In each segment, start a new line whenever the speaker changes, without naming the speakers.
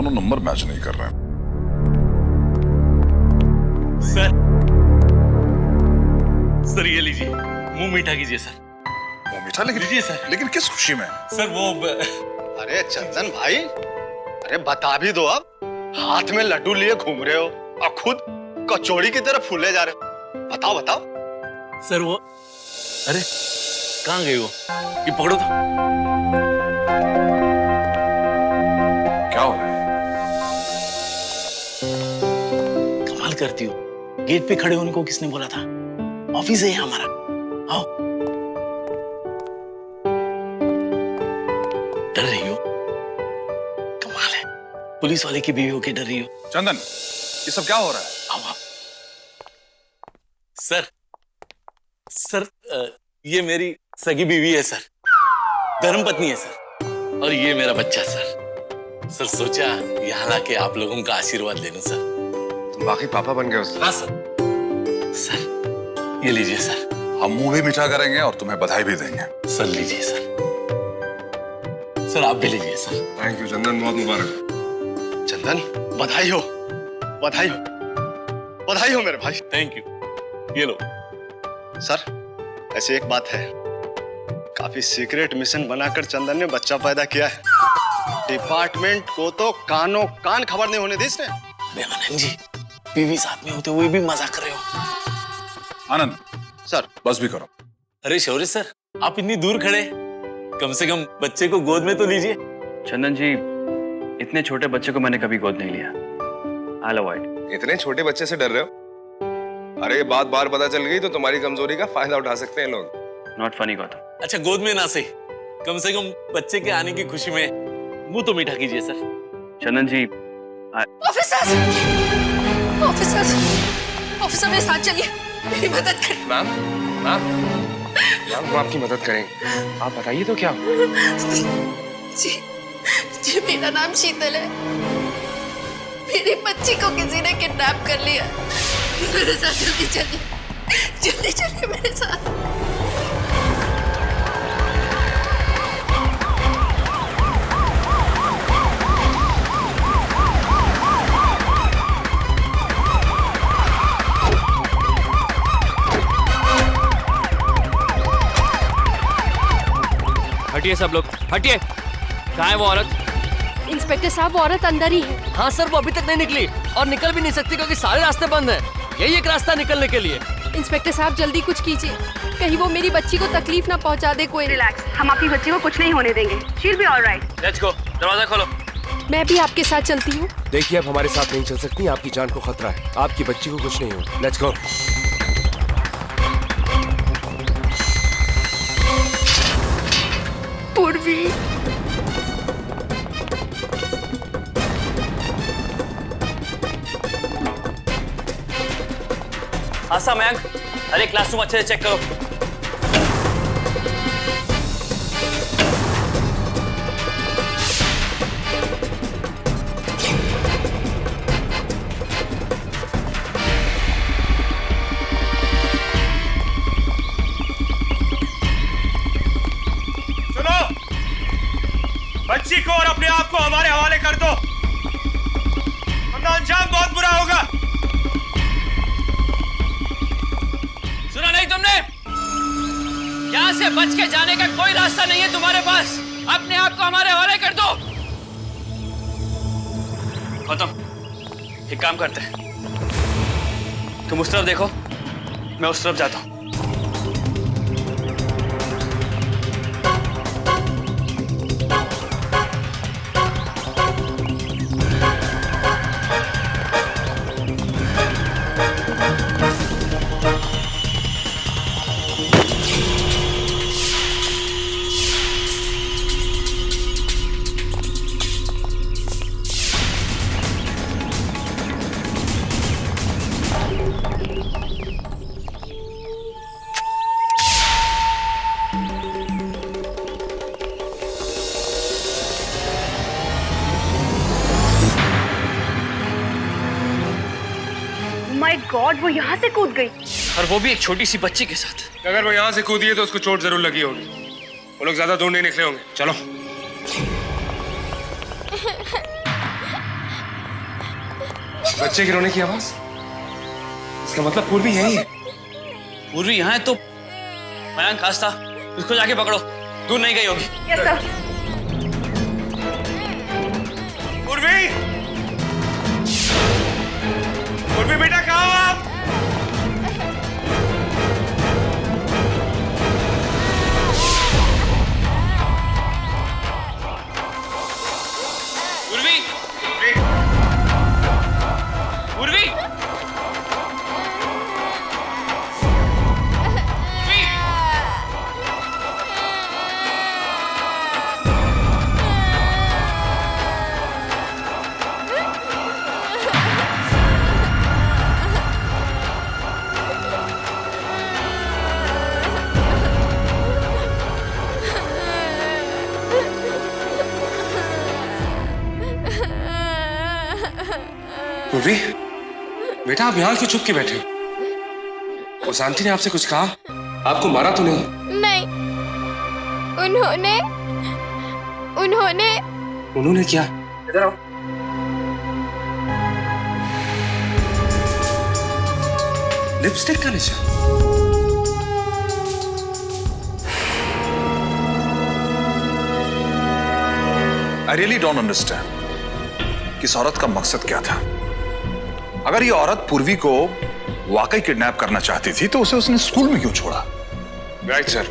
दोनों number match नहीं कर रहे हैं।
सर ये लीजिए, मुंह मीठा कीजिए सर।
मुंह मीठा
लीजिए सर।
लेकिन किस खुशी में?
सर वो
अरे चंदन भाई, अरे बता भी दो। आप हाथ में लड्डू लिए घूम रहे हो और खुद कचौड़ी की तरह फूले जा रहे हो। बताओ बताओ।
सर वो, अरे कहाँ गए वो? ये पकड़ो तो।
क्या हो रहा है?
कमाल करती हो, गेट पे खड़े होने को किसने बोला था? ऑफिस है हमारा, आओ। डर रही हो? कमाल है, पुलिस वाले की बीवी होके डर रही हो।
चंदन, ये सब क्या हो रहा है?
आओ आओ। सर ये मेरी सगी बीवी है सर, धर्मपत्नी है सर, और ये मेरा बच्चा सर। सर सोचा यहाँ लाके आप लोगों का आशीर्वाद ले लूं सर।
तुम बाकी पापा बन गए हो सर।
हाँ सर। सर ये लीजिए सर।
हम मुंह भी मीठा करेंगे और तुम्हें बधाई भी देंगे।
सर लीजिए सर। सर आप भी लीजिए सर।
थैंक यू चंदन, बहुत मुबारक। चंदन बधाई हो, बधाई हो, बधाई हो मेरे भाई।
Thank you. ये लो
सर। ऐसी एक बात है, काफी सीक्रेट मिशन बनाकर चंदन ने बच्चा पैदा किया है। डिपार्टमेंट को तो कानों कान खबर नहीं होने दी इसने।
आनंद जी, बीवी साथ में होते हुए भी मजाक कर रहे हो।
आनंद
सर
बस भी करो।
अरे शौर्य सर, आप इतनी दूर खड़े, कम से कम बच्चे को गोद में तो लीजिए।
चंदन जी, इतने छोटे बच्चे को मैंने कभी गोद नहीं लिया। I'll avoid।
इतने छोटे बच्चे से डर रहे हो? अरे ये बात बार पता चल गई तो तुम्हारी कमजोरी का फायदा उठा सकते हैं लोग।
Not funny Gautam.
अच्छा गोद में ना सही, कम से कम बच्चे के आने की खुशी में मुंह तो मीठा कीजिए सर।
चंदन जी
ऑफिसर, ऑफिसर, ऑफिसर मेरे साथ चलिए, मेरी मदद करिए।
मैम, मैम, मैम हम आपकी मदद करेंगे। आप बताइए तो क्या?
जी, जी मेरा नाम शीतल है। मेरी बच्ची को किसी ने किडनैप कर लिया। मेरे साथ जल्दी चलिए, जल्दी चलिए मेरे साथ।
हटिए सब लोग, हटिए। कहाँ है वो औरत?
इंस्पेक्टर साहब, वो औरत अंदर ही है।
हाँ सर, वो अभी तक नहीं निकली और निकल भी नहीं सकती क्योंकि सारे रास्ते बंद हैं। यही एक रास्ता निकलने के लिए।
इंस्पेक्टर साहब जल्दी कुछ कीजिए, कहीं वो मेरी बच्ची को तकलीफ ना पहुंचा दे कोई।
रिलैक्स, हम आपकी बच्ची को कुछ नहीं होने देंगे। She'll be alright.
Let's go, दरवाजा खोलो।
मैं भी आपके साथ चलती हूँ।
देखिए अब हमारे साथ नहीं चल सकती, आपकी जान को खतरा है। आपकी बच्ची को कुछ नहीं हो। Let's go.
पूर्वी,
आशा, मयंक, अरे क्लासरूम अच्छे से चेक करो।
सुनो, बच्ची को और अपने आप को हमारे हवाले कर दो, वरना अंजाम बहुत बुरा होगा।
सुना नहीं तुमने? यहाँ से बच के जाने का कोई रास्ता नहीं है तुम्हारे पास। अपने आप को हमारे हवाले कर दो। गौतम, एक काम करते हैं, तुम उस तरफ देखो, मैं उस तरफ जाता हूँ।
माय गॉड, वो यहाँ से कूद गई।
और वो भी एक छोटी सी बच्ची के साथ।
अगर वो यहाँ से कूदी है तो उसको चोट जरूर लगी होगी। वो लोग ज्यादा दूर नहीं निकले होंगे। चलो। बच्चे के रोने की आवाज, इसका मतलब पूर्वी यही है।
पूर्वी यहाँ है तो मयंक खास था, उसको जाके पकड़ो, दूर नहीं गई होगी।
Yes sir.
पूर्वी, पूर्वी बेटा कहाँ हो आप?
पूर्वी, पूर्वी,
पूर्वी, बेटा आप यहाँ क्यों चुप के बैठे हो? उस आंटी ने आपसे कुछ कहा? आपको मारा तो नहीं?
नहीं, उन्होंने
उन्होंने क्या? इधर आओ। लिपस्टिक का निशान।
आई रियली डोंट अंडरस्टैंड कि इस औरत का मकसद क्या था। अगर ये औरत पूर्वी को वाकई किडनैप करना चाहती थी तो उसे उसने स्कूल में क्यों छोड़ा?
राइट सर,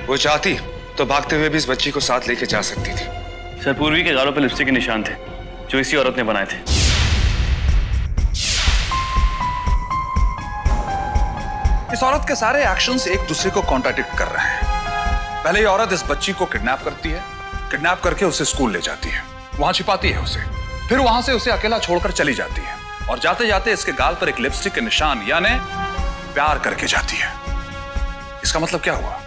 वो चाहती तो भागते हुए भी इस बच्ची को साथ लेके जा सकती थी।
सर, पूर्वी के गालों पर लिपस्टिक के निशान थे जो इसी औरत ने बनाए थे।
इस औरत के सारे एक्शंस एक दूसरे को कॉन्ट्राडिक्ट कर रहे हैं। पहले ये औरत इस बच्ची को किडनैप करती है, किडनैप करके उसे स्कूल ले जाती है, वहां छिपाती है उसे, फिर वहां से उसे अकेला छोड़कर चली जाती है और जाते जाते इसके गाल पर एक लिपस्टिक के निशान यानी प्यार करके जाती है। इसका मतलब क्या हुआ?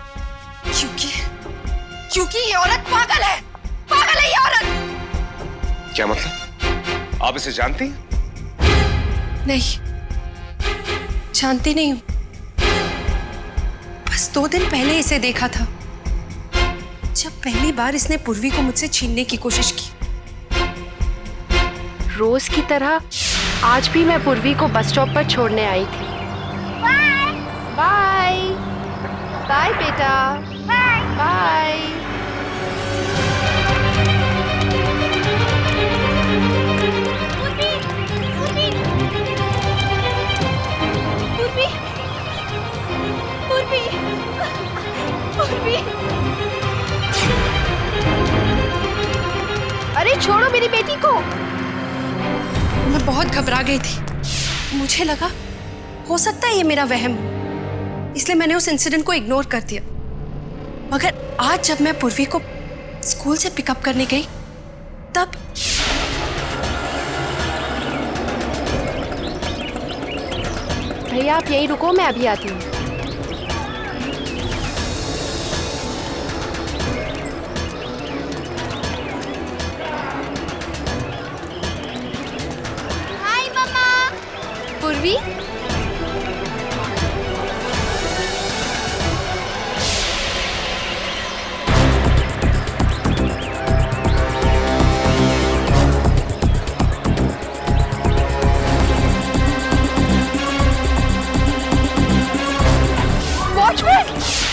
क्योंकि ये औरत पागल है ये औरत।
क्या मतलब? आप इसे जानती हैं?
नहीं, जानती नहीं हूं। बस 2 दिन पहले इसे देखा था, जब पहली बार इसने पूर्वी को मुझसे छीनने की कोशिश की।
रोज की तरह आज भी मैं पूर्वी को बस स्टॉप पर छोड़ने आई थी। बाय बाय बेटा, बाय। अरे छोड़ो मेरी बेटी को।
मैं बहुत घबरा गई थी, मुझे लगा हो सकता है ये मेरा वहम हो, इसलिए मैंने उस इंसिडेंट को इग्नोर कर दिया। मगर आज जब मैं पूर्वी को स्कूल से पिकअप करने गई तब
भैया आप यहीं रुको, मैं अभी आती हूँ। हाय मम्मा। पूर्वी,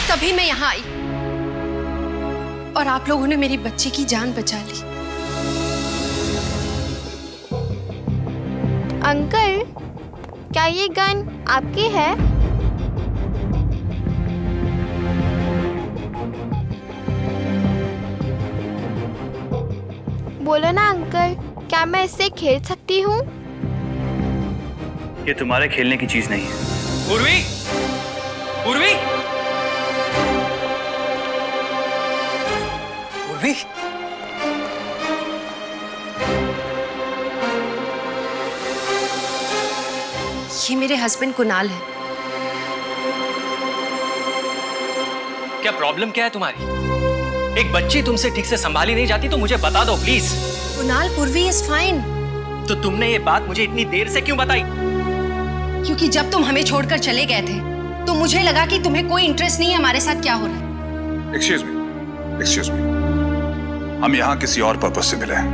तभी मैं यहाँ आई और आप लोगों ने मेरी बच्ची की जान बचा ली।
अंकल क्या ये गन आपकी है? बोलो ना अंकल, क्या मैं इससे खेल सकती हूँ?
ये तुम्हारे खेलने की चीज नहीं है।
पूर्वी, पूर्वी, पूर्वी।
ये मेरे हस्बैंड कुणाल है।
क्या प्रॉब्लम क्या है तुम्हारी? एक बच्ची तुमसे ठीक से संभाली नहीं जाती तो मुझे बता दो प्लीज।
कुणाल, पूर्वी इज फाइन।
तो तुमने ये बात मुझे इतनी देर से क्यों बताई?
क्योंकि जब तुम हमें छोड़कर चले गए थे तो मुझे लगा कि तुम्हें कोई इंटरेस्ट नहीं है हमारे साथ क्या हो रहा है।
एक्सक्यूज मी, हम यहाँ किसी और पर्पस से मिले हैं।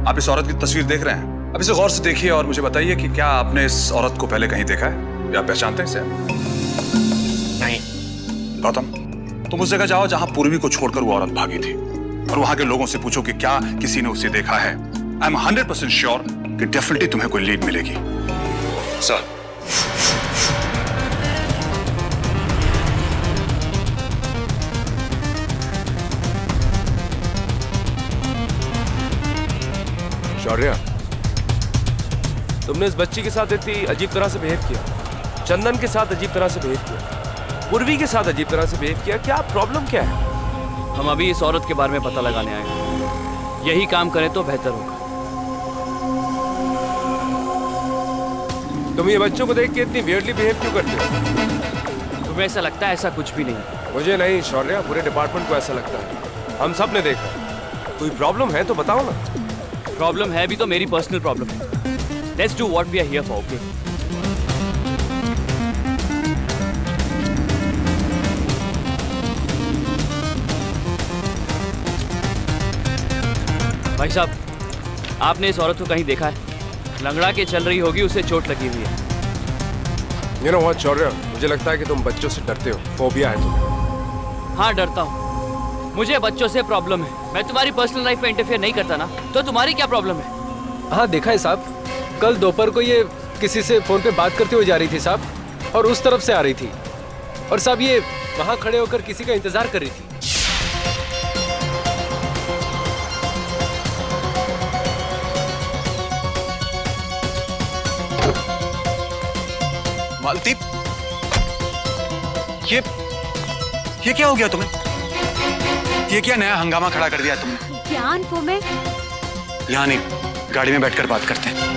आप इस औरत की तस्वीर देख रहे हैं? अब इसे गौर से देखिए और मुझे बताइए कि क्या आपने इस औरत को पहले कहीं देखा है या पहचानते हैं इसे?
नहीं।
गौतम, तुम उस जगह जाओ जहां पूर्वी को छोड़कर वो औरत भागी थी और वहां के लोगों से पूछो कि क्या किसी ने उसे देखा है। आई एम 100% श्योर कि डेफिनेटली तुम्हें कोई लीड मिलेगी।
सर,
शौर्य, तुमने इस बच्ची के साथ इतनी अजीब तरह से बिहेव किया, चंदन के साथ अजीब तरह से बिहेव किया, पूर्वी के साथ अजीब तरह से बिहेव किया, क्या प्रॉब्लम क्या है?
हम अभी इस औरत के बारे में पता लगाने आए हैं। यही काम करें तो बेहतर होगा।
तुम ये बच्चों को देख के इतनी वियर्डली बिहेव क्यों करते हो?
तुम्हें ऐसा लगता है? ऐसा कुछ भी नहीं।
मुझे नहीं शौर्य, पूरे डिपार्टमेंट को ऐसा लगता है। हम सब ने देखा। कोई प्रॉब्लम है तो बताओ ना।
प्रॉब्लम है भी तो मेरी पर्सनल प्रॉब्लम है। Let's do what we are here for, okay? भाई साहब, आपने इस औरत को कहीं देखा है? लंगड़ा के चल रही होगी, उसे चोट लगी हुई है।
You know what, शौर्य, मुझे लगता है कि तुम बच्चों से डरते हो, फोबिया है तुम्हें।
हाँ, डरता हूँ। मुझे बच्चों से प्रॉब्लम है। मैं तुम्हारी पर्सनल लाइफ में इंटरफेयर नहीं करता ना, तो तुम्हारी क्या प्रॉब्लम है?
हाँ देखा है साहब, कल दोपहर को ये किसी से फोन पे बात करते हुए जा रही थी साहब, और उस तरफ से आ रही थी, और साहब ये वहाँ खड़े होकर किसी का इंतजार कर रही थी।
मालती, ये क्या हो गया तुम्हें? ये क्या नया हंगामा खड़ा कर दिया तुमने?
ज्ञान को मैं
यहाँ नहीं, गाड़ी में बैठकर बात करते हैं।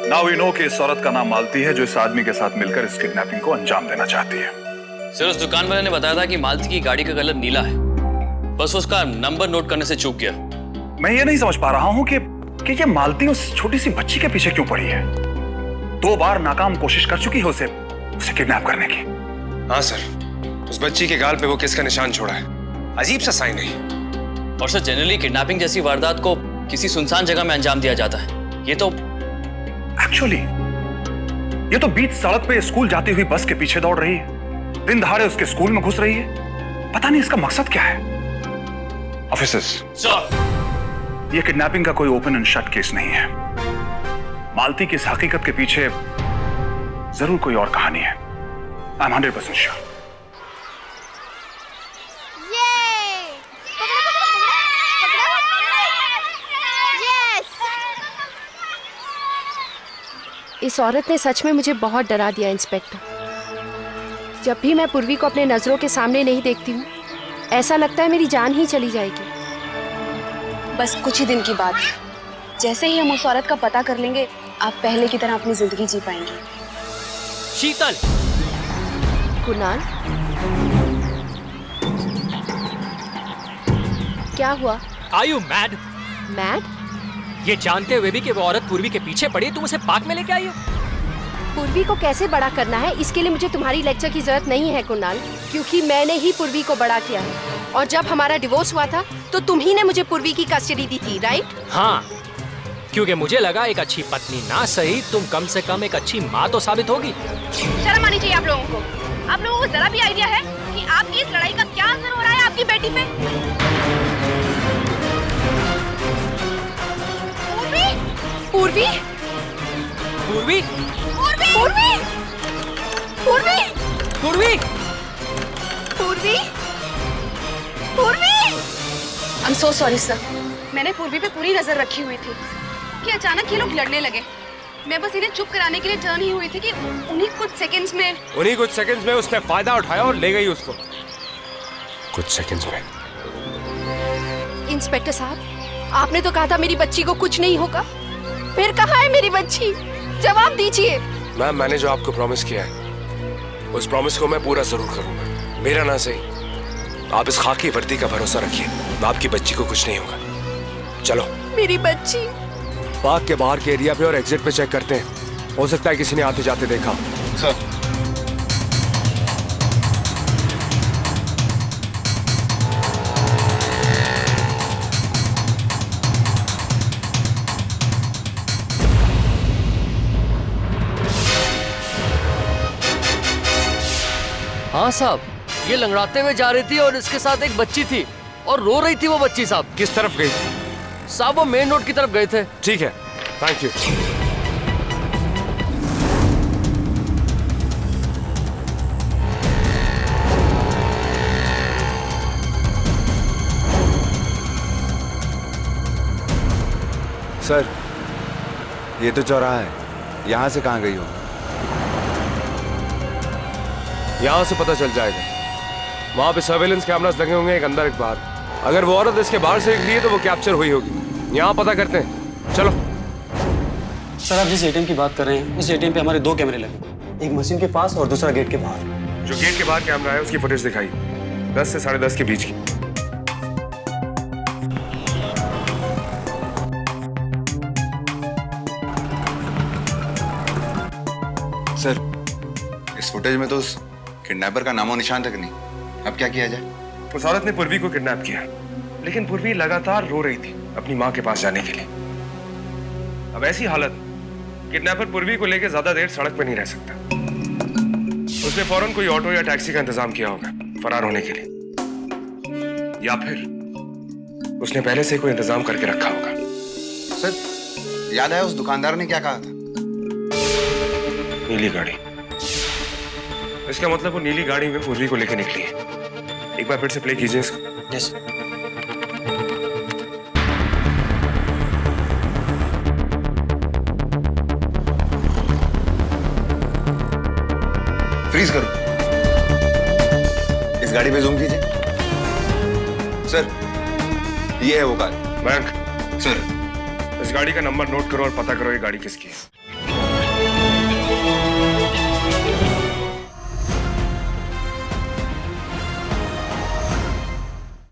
नाउ वी नो कि इस औरत का नाम मालती है, जो इस आदमी के साथ मिलकर इस किडनैपिंग को अंजाम देना चाहती है।
सर, उस दुकान वाले ने बताया था कि मालती की गाड़ी का कलर नीला है, बस उसका नंबर नोट करने से चूक गया।
मैं ये नहीं समझ पा रहा हूं कि ये मालती उस छोटी सी बच्ची के पीछे क्यों पड़ी है। 2 बार नाकाम कोशिश कर चुकी है उसे किडनैप करने की।
हाँ सर, उस बच्ची के गाल पे वो किसका निशान छोड़ा है, अजीब सा साइन है।
और सर, जनरली किडनैपिंग जैसी वारदात को किसी सुनसान जगह में अंजाम दिया जाता है। ये तो
एक्चुअली ये तो बीच सड़क पे स्कूल जाती हुई बस के पीछे दौड़ रही है, दिन दहाड़े उसके स्कूल में घुस रही है। पता नहीं इसका मकसद क्या है। ऑफिसर्स,
सर,
ये किडनैपिंग का कोई ओपन एंड शट केस नहीं है। मालती की इस हकीकत के पीछे जरूर कोई और कहानी है। I am 100% sure.
इस औरत ने सच में मुझे बहुत डरा दिया इंस्पेक्टर। जब भी मैं पूर्वी को अपने नजरों के सामने नहीं देखती हूँ, ऐसा लगता है मेरी जान ही चली जाएगी।
बस कुछ ही दिन की बात है, जैसे ही हम उस औरत का पता कर लेंगे, आप पहले की तरह अपनी जिंदगी जी पाएंगे।
शीतल,
कुणाल, क्या हुआ?
Are you mad?
मैड?
ये जानते हुए भी कि वो औरत पूर्वी के पीछे पड़ी है, तुम उसे पार्क में लेके आई हो?
पूर्वी को कैसे बड़ा करना है, इसके लिए मुझे तुम्हारी लेक्चर की जरूरत नहीं है कुणाल, क्योंकि मैंने ही पूर्वी को बड़ा किया है। और जब हमारा डिवोर्स हुआ था तो तुम ही ने मुझे पूर्वी की कस्टडी दी थी, राइट?
हाँ, क्योंकि मुझे लगा एक अच्छी पत्नी ना सही, तुम कम से कम एक अच्छी माँ तो साबित होगी।
शर्म आनी चाहिए आप लोगों को। आप लोगों को जरा भी आइडिया है कि आपकी इस लड़ाई का क्या असर हो रहा है आपकी बेटी पे?
पूर्वी?
पूर्वी?
पूर्वी? पूर्वी? पूर्वी?
पूर्वी?
पूर्वी? पूर्वी?
I am so sorry sir. मैंने पूर्वी पे पूरी नजर रखी हुई थी कि अचानक ये लोग लड़ने लगे। मैं बस इन्हें चुप कराने के लिए टर्न ही हुई थी कि उन्हीं कुछ सेकंड्स में
उसने फायदा उठाया और ले गई उसको। कुछ सेकंड्स में।
इंस्पेक्टर साहब, आपने तो कहा था मेरी बच्ची को कुछ नहीं होगा, फिर कहाँ है मेरी बच्ची? जवाब दीजिए।
मैम, मैंने जो आपको प्रॉमिस किया है, उस प्रॉमिस को मैं पूरा जरूर करूंगा। मेरा ना सही, आप इस खाकी वर्दी का भरोसा रखिए, आपकी बच्ची को कुछ नहीं होगा। चलो।
मेरी बच्ची।
पार्क के बाहर के एरिया पे और एग्जिट पे चेक करते हैं, हो सकता है किसी ने आते जाते देखा।
सर,
हाँ साहब, ये लंगड़ाते हुए जा रही थी और इसके साथ एक बच्ची थी और रो रही थी वो बच्ची साहब।
किस तरफ गई?
साहब वो मेन रोड की तरफ गए थे।
ठीक है, थैंक यू।
सर, ये तो चौराहा है, यहाँ से कहाँ गई हो?
यहाँ से पता चल जाएगा। वहां पे सर्वेलेंस कैमरास लगे होंगे, एक अंदर एक बाहर। अगर वो औरत इसके बाहर से निकली है तो वो कैप्चर हुई होगी। यहाँ पता करते हैं, चलो।
सर आप जिस एटीएम की बात कर रहे हैं उस एटीएम पे हमारे 2 कैमरे लगे, एक मशीन के पास और दूसरा गेट के बाहर।
जो गेट के बाहर कैमरा है उसकी फुटेज दिखाई 10 से 10:30 के बीच की।
सर, इस फुटेज में तो उस किडनैपर का नामो निशान तक नहीं। अब क्या किया जाए?
उस औरत ने पूर्वी को किडनैप किया, लेकिन पूर्वी लगातार रो रही थी अपनी माँ के पास जाने के लिए। अब ऐसी हालत, किडनैपर पूर्वी को लेकर ज्यादा देर सड़क पर नहीं रह सकता। उसने फौरन कोई ऑटो या टैक्सी का इंतजाम किया होगा फरार होने के लिए, या फिर उसने पहले से कोई इंतजाम करके रखा होगा।
सर, याद है उस दुकानदार ने क्या कहा था?
नीली गाड़ी। इसका मतलब वो नीली गाड़ी में पूर्वी को लेकर निकली है। एक बार फिर से प्ले कीजिए इसको।
यस।
फ्रीज करो। इस गाड़ी पे जूम कीजिए। सर, ये है वो कार।
बैंक
सर,
इस गाड़ी का नंबर नोट करो और पता करो ये गाड़ी किसकी है।